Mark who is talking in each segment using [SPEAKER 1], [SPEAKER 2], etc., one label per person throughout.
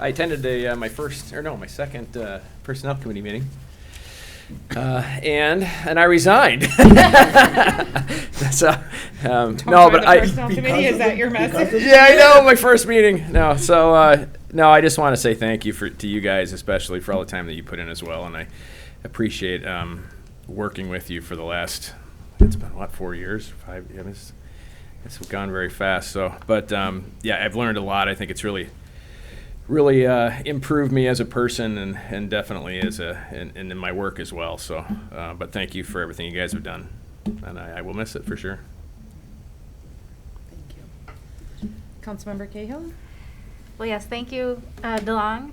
[SPEAKER 1] I attended my second personnel committee meeting, and I resigned. So no, but I
[SPEAKER 2] Personnel committee, is that your message?
[SPEAKER 1] yeah, I know, my first meeting. No, so no, I just want to say thank you to you guys, especially for all the time that you put in as well, and I appreciate working with you for the last. It's been what, 4 years, 5? Yeah, it's gone very fast. So, but yeah, I've learned a lot. I think it's really improved me as a person and definitely and in my work as well. So, but thank you for everything you guys have done, and I will miss it for sure.
[SPEAKER 2] Thank you. Councilmember Cahill?
[SPEAKER 3] Well, yes, thank you, DeLong.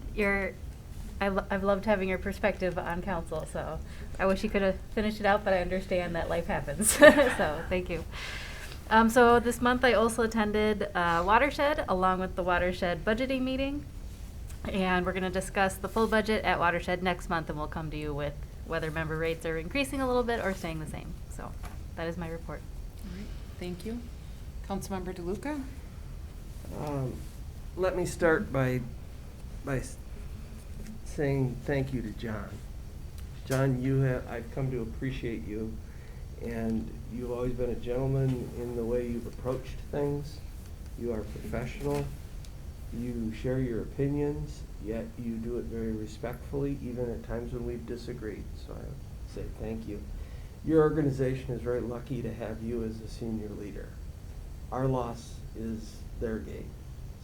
[SPEAKER 3] I've loved having your perspective on council, so I wish you could have finished it out, but I understand that life happens. So thank you. So this month I also attended Watershed along with the Watershed budgeting meeting. And we're going to discuss the full budget at Watershed next month, and we'll come to you with whether member rates are increasing a little bit or staying the same. So that is my report.
[SPEAKER 2] All right, thank you. Councilmember DeLuca?
[SPEAKER 4] Let me start by saying thank you to John. John, I've come to appreciate you, and you've always been a gentleman in the way you've approached things. You are professional. You share your opinions, yet you do it very respectfully, even at times when we've disagreed. So I say thank you. Your organization is very lucky to have you as a senior leader. Our loss is their gain.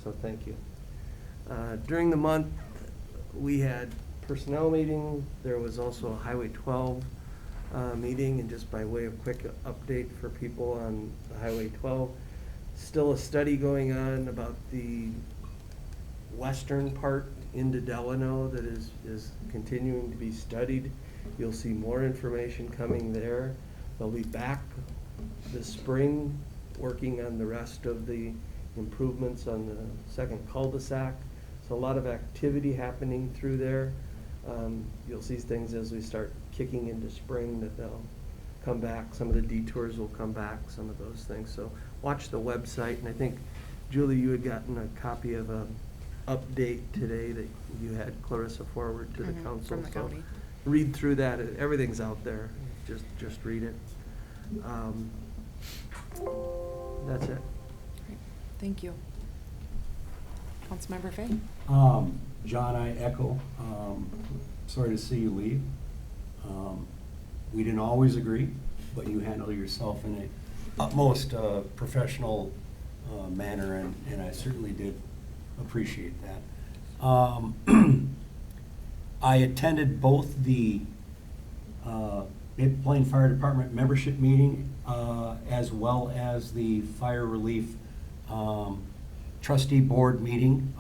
[SPEAKER 4] So thank you. During the month, we had personnel meeting. There was also a Highway 12 meeting, and just by way of quick update for people on the Highway 12, still a study going on about the western part into Delano that is continuing to be studied. You'll see more information coming there. They'll be back this spring working on the rest of the improvements on the second cul-de-sac. So a lot of activity happening through there. You'll see things as we start kicking into spring that they'll come back. Some of the detours will come back, some of those things. So watch the website, and I think, Julie, you had gotten a copy of a update today that you had Clarissa forward to the council.
[SPEAKER 2] From the county.
[SPEAKER 4] Read through that. Everything's out there. Just read it. That's it.
[SPEAKER 2] Great. Thank you. Councilmember Fay?
[SPEAKER 5] John, I echo. Sorry to see you leave. We didn't always agree, but you handle yourself in a utmost professional manner, and I certainly did appreciate that. I attended both the Maple Plain Fire Department membership meeting as well as the fire relief trustee board meeting.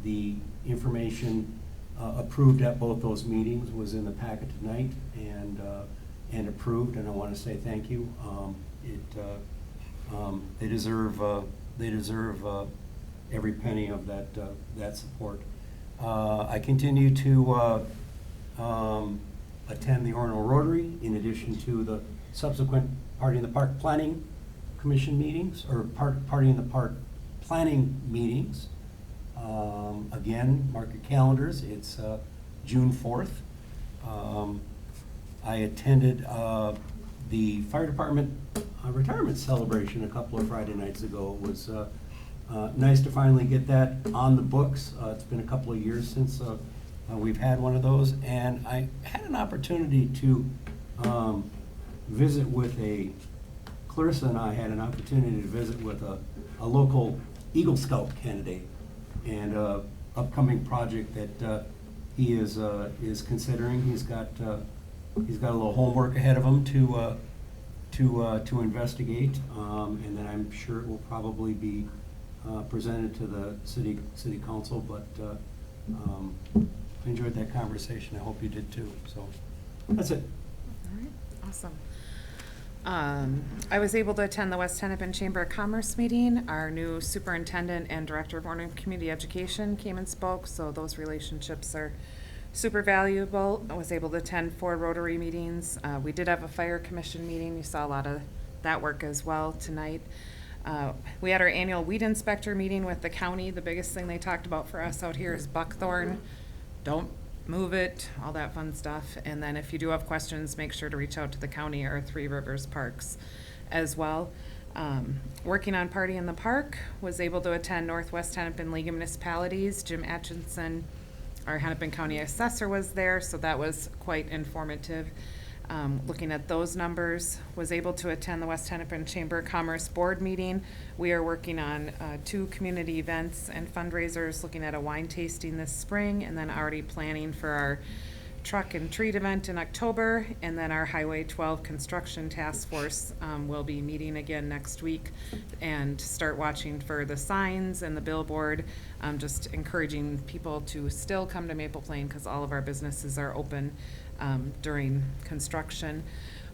[SPEAKER 5] The information approved at both those meetings was in the packet tonight and approved, and I want to say thank you. They deserve every penny of that support. I continue to attend the Orono Rotary in addition to the subsequent Party in the Park Planning Commission meetings, or Party in the Park planning meetings. Again, mark your calendars, it's June 4th. I attended the fire department retirement celebration a couple of Friday nights ago. It was nice to finally get that on the books. It's been a couple of years since we've had one of those, and I had an opportunity to visit with Clarissa and I had an opportunity to visit with a local Eagle Scout candidate, and upcoming project that he is considering. He's got a little homework ahead of him to investigate, and then I'm sure it will probably be presented to the city council. But I enjoyed that conversation. I hope you did too. So that's it.
[SPEAKER 2] All right, awesome. I was able to attend the West Hennepin Chamber of Commerce meeting. Our new superintendent and director of Warren Community Education came and spoke, so those relationships are super valuable. I was able to attend 4 Rotary meetings. We did have a fire commission meeting. You saw a lot of that work as well tonight. We had our annual weed inspector meeting with the county. The biggest thing they talked about for us out here is buckthorn. Don't move it, all that fun stuff. And then if you do have questions, make sure to reach out to the county or Three Rivers Parks as well. Working on Party in the Park, was able to attend Northwest Hennepin League of Municipalities. Jim Atchison, our Hennepin County Assessor, was there, so that was quite informative. Looking at those numbers, was able to attend the West Hennepin Chamber of Commerce Board meeting. We are working on 2 community events and fundraisers, looking at a wine tasting this spring, and then already planning for our truck and treat event in October, and then our Highway 12 Construction Task Force will be meeting again next week, and start watching for the signs and the billboard, just encouraging people to still come to Maple Plain because all of our businesses are open during construction.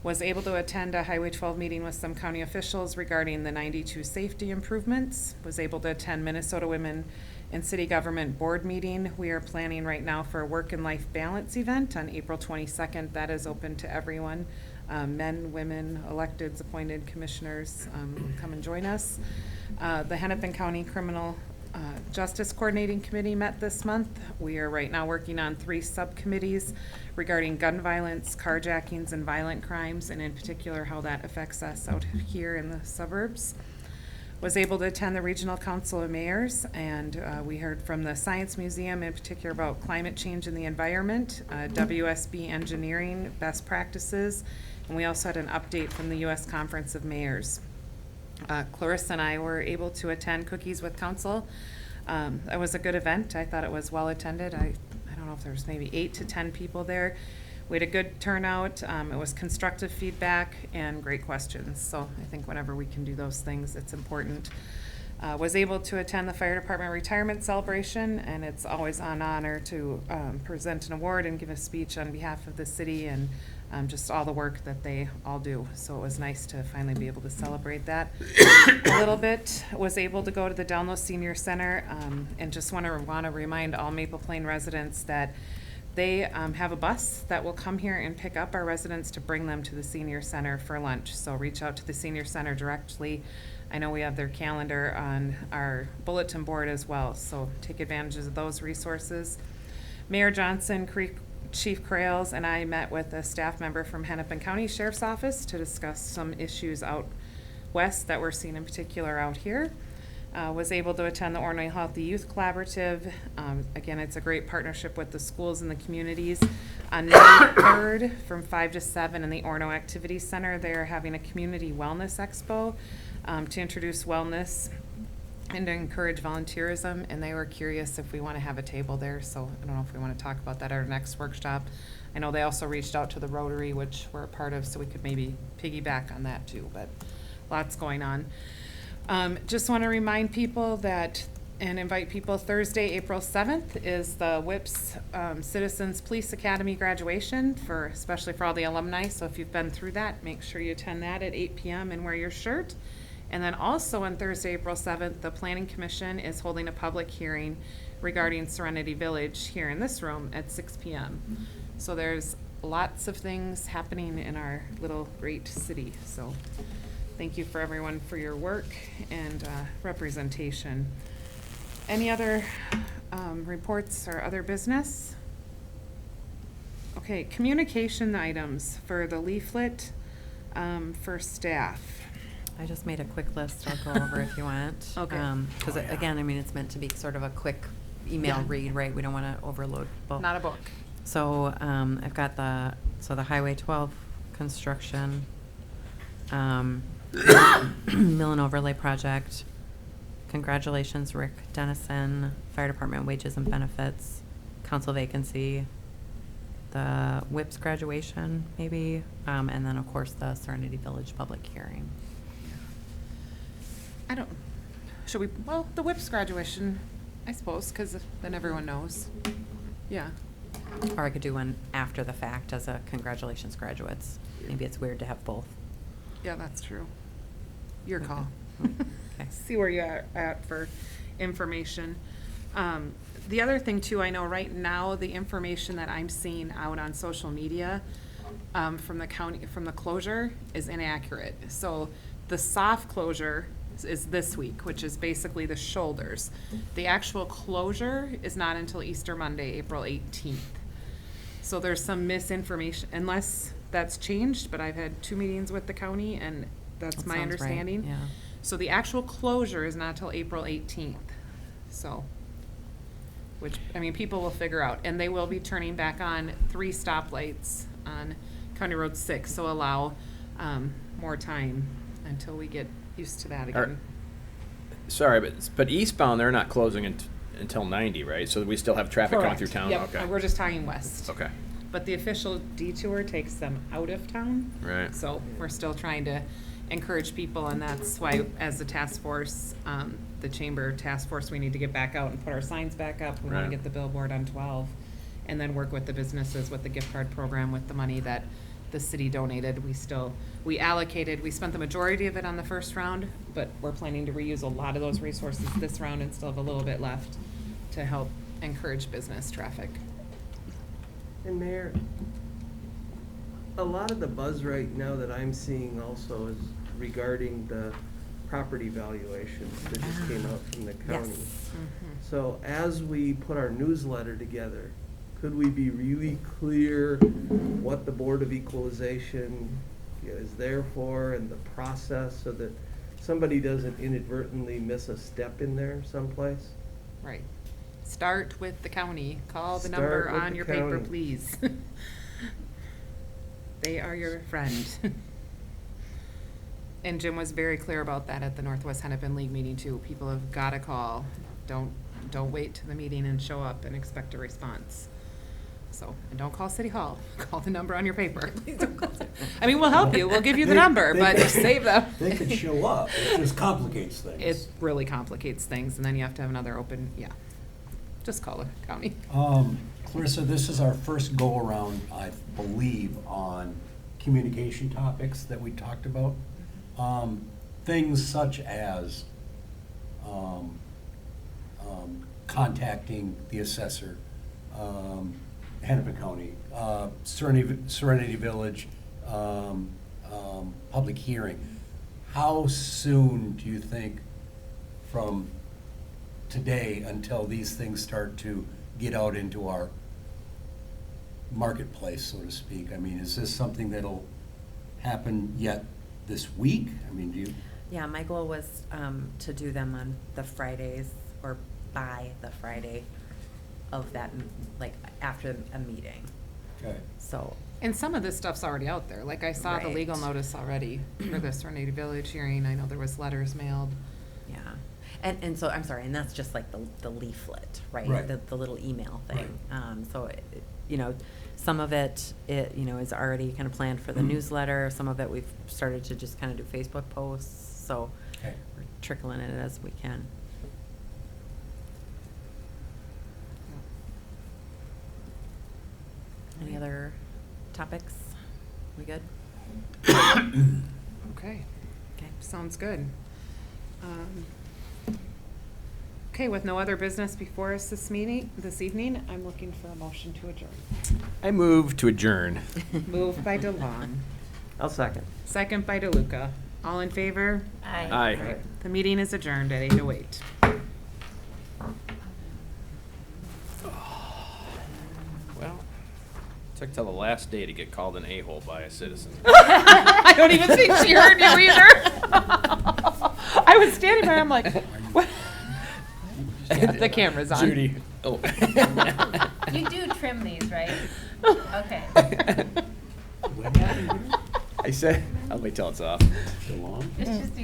[SPEAKER 2] Was able to attend a Highway 12 meeting with some county officials regarding the 92 safety improvements. Was able to attend Minnesota Women in City Government Board meeting. We are planning right now for a work and life balance event on April 22nd. That is open to everyone. Men, women, electeds, appointed commissioners, come and join us. The Hennepin County Criminal Justice Coordinating Committee met this month. We are right now working on 3 subcommittees regarding gun violence, carjackings, and violent crimes, and in particular how that affects us out here in the suburbs. Was able to attend the Regional Council of Mayors, and we heard from the Science Museum in particular about climate change and the environment, WSB engineering best practices, and we also had an update from the U.S. Conference of Mayors. Clarissa and I were able to attend Cookies with Council. It was a good event. I thought it was well attended. I don't know if there was maybe 8 to 10 people there. We had a good turnout. It was constructive feedback and great questions. So I think whenever we can do those things, it's important. Was able to attend the fire department retirement celebration, and it's always an honor to present an award and give a speech on behalf of the city and just all the work that they all do. So it was nice to finally be able to celebrate that a little bit. Was able to go to the Download Senior Center, and just want to remind all Maple Plain residents that they have a bus that will come here and pick up our residents to bring them to the senior center for lunch. So reach out to the senior center directly. I know we have their calendar on our bulletin board as well, so take advantage of those resources. Mayor Johnson, Chief Crales, and I met with a staff member from Hennepin County Sheriff's Office to discuss some issues out west that we're seeing in particular out here. Was able to attend the Ornoy Healthy Youth Collaborative. Again, it's a great partnership with the schools and the communities. On May 3rd from 5 to 7 in the Orno Activity Center, they are having a community wellness expo to introduce wellness and to encourage volunteerism, and they were curious if we want to have a table there, so I don't know if we want to talk about that at our next workshop. I know they also reached out to the Rotary, which we're a part of, so we could maybe piggyback on that too, but lots going on. Just want to remind people that, and invite people, Thursday, April 7th is the WIPS Citizens Police Academy graduation, especially for all the alumni. So if you've been through that, make sure you attend that at 8 p.m. and wear your shirt. And then also on Thursday, April 7th, the Planning Commission is holding a public hearing regarding Serenity Village here in this room at 6 p.m. So there's lots of things happening in our little great city. So thank you for everyone for your work and representation. Any other reports or other business? Okay, communication items for the leaflet for staff.
[SPEAKER 6] I just made a quick list. I'll go over if you want.
[SPEAKER 2] Okay.
[SPEAKER 6] Because again, I mean, it's meant to be sort of a quick email read, right? We don't want to overload both.
[SPEAKER 2] Not a book.
[SPEAKER 6] So I've got the Highway 12 construction, mill and overlay project. Congratulations, Rick Dennison. Fire department wages and benefits, council vacancy, the WIPS graduation, maybe, and then of course the Serenity Village public hearing.
[SPEAKER 2] Well, the WIPS graduation, I suppose, because then everyone knows. Yeah.
[SPEAKER 6] Or I could do one after the fact as a congratulations graduates. Maybe it's weird to have both.
[SPEAKER 2] Yeah, that's true. Your call.
[SPEAKER 6] Okay.
[SPEAKER 2] See where you're at for information. The other thing too, I know right now the information that I'm seeing out on social media from the county, from the closure is inaccurate. So the soft closure is this week, which is basically the shoulders. The actual closure is not until Easter Monday, April 18th. So there's some misinformation, unless that's changed, but I've had 2 meetings with the county and that's
[SPEAKER 6] That
[SPEAKER 2] my
[SPEAKER 6] sounds right,
[SPEAKER 2] understanding.
[SPEAKER 6] yeah.
[SPEAKER 2] So the actual closure is not till April 18th, so, which, I mean, people will figure out. And they will be turning back on 3 stoplights on County Road 6, so allow more time until we get used to that again.
[SPEAKER 1] Sorry, but eastbound, they're not closing until 90, right? So we still have traffic going through
[SPEAKER 2] Correct.
[SPEAKER 1] town?
[SPEAKER 2] Yep,
[SPEAKER 1] Okay.
[SPEAKER 2] and we're just talking west.
[SPEAKER 1] Okay,
[SPEAKER 2] But the official detour takes them out of town.
[SPEAKER 1] right.
[SPEAKER 2] So we're still trying to encourage people, and that's why, as the task force, the chamber task force, we need to get back out and put our signs back up. We want
[SPEAKER 1] Right.
[SPEAKER 2] to get the billboard on 12, and then work with the businesses with the gift card program with the money that the city donated. We allocated, we spent the majority of it on the first round, but we're planning to reuse a lot of those resources this round and still have a little bit left to help encourage business traffic.
[SPEAKER 4] And Mayor, a lot of the buzz right now that I'm seeing also is regarding the property valuations that just came out from the county.
[SPEAKER 6] Yes.
[SPEAKER 4] So as we put our newsletter together, could we be really clear what the Board of Equalization is there for and the process so that somebody doesn't inadvertently miss a step in there someplace?
[SPEAKER 2] Right. Start with the county. Call the
[SPEAKER 4] Start
[SPEAKER 2] number
[SPEAKER 4] with
[SPEAKER 2] on
[SPEAKER 4] the
[SPEAKER 2] your paper,
[SPEAKER 4] county.
[SPEAKER 2] please. They are your friend. And Jim was very clear about that at the Northwest Hennepin League meeting too. People have gotta call. Don't wait to the meeting and show up and expect a response. So, and don't call City Hall. Call the number on your paper. Please don't call City- I mean, we'll help you. We'll give you the number, but save them.
[SPEAKER 5] They could show up, it just complicates things.
[SPEAKER 2] It really complicates things, and then you have to have another open, yeah. Just call the county.
[SPEAKER 5] Clarissa, this is our first go-around, I believe, on communication topics that we talked about. Things such as contacting the assessor, Hennepin County, Serenity Village, public hearing. How soon do you think from today until these things start to get out into our marketplace, so to speak? I mean, is this something that'll happen yet this week? I mean, do you?
[SPEAKER 6] Yeah, my goal was to do them on the Fridays or by the Friday of that, like, after a meeting.
[SPEAKER 5] Okay.
[SPEAKER 6] So,
[SPEAKER 2] And some of this stuff's already out there. Like I saw the legal
[SPEAKER 6] Right.
[SPEAKER 2] notice already for the Serenity Village hearing. I know there was letters mailed.
[SPEAKER 6] yeah. And so, I'm sorry, and that's just like the leaflet, right?
[SPEAKER 5] Right.
[SPEAKER 6] The little email thing. So, you know, some of it, you know, is already kind of planned for the newsletter. Some of it, we've started to just kind of do Facebook posts. So
[SPEAKER 5] Okay.
[SPEAKER 6] we're trickling it as we can. Any other topics? We good?
[SPEAKER 2] Okay,
[SPEAKER 6] Okay.
[SPEAKER 2] sounds good. Okay, with no other business before us this evening, I'm looking for a motion to adjourn.
[SPEAKER 1] I move to adjourn.
[SPEAKER 2] Moved by DeLong,
[SPEAKER 4] I'll second.
[SPEAKER 2] second by DeLuca. All in favor?
[SPEAKER 1] Aye.
[SPEAKER 2] The meeting is adjourned at 8:08.
[SPEAKER 1] Well, took till the last day to get called an a-hole by a citizen.
[SPEAKER 2] I don't even think she heard you either. I was standing by, I'm like, what? The camera's on.
[SPEAKER 1] Judy. Oh.
[SPEAKER 3] You do trim these, right? Okay.
[SPEAKER 5] What happened?
[SPEAKER 1] I said, I'll wait till it's off.
[SPEAKER 5] So long?
[SPEAKER 3] It's just you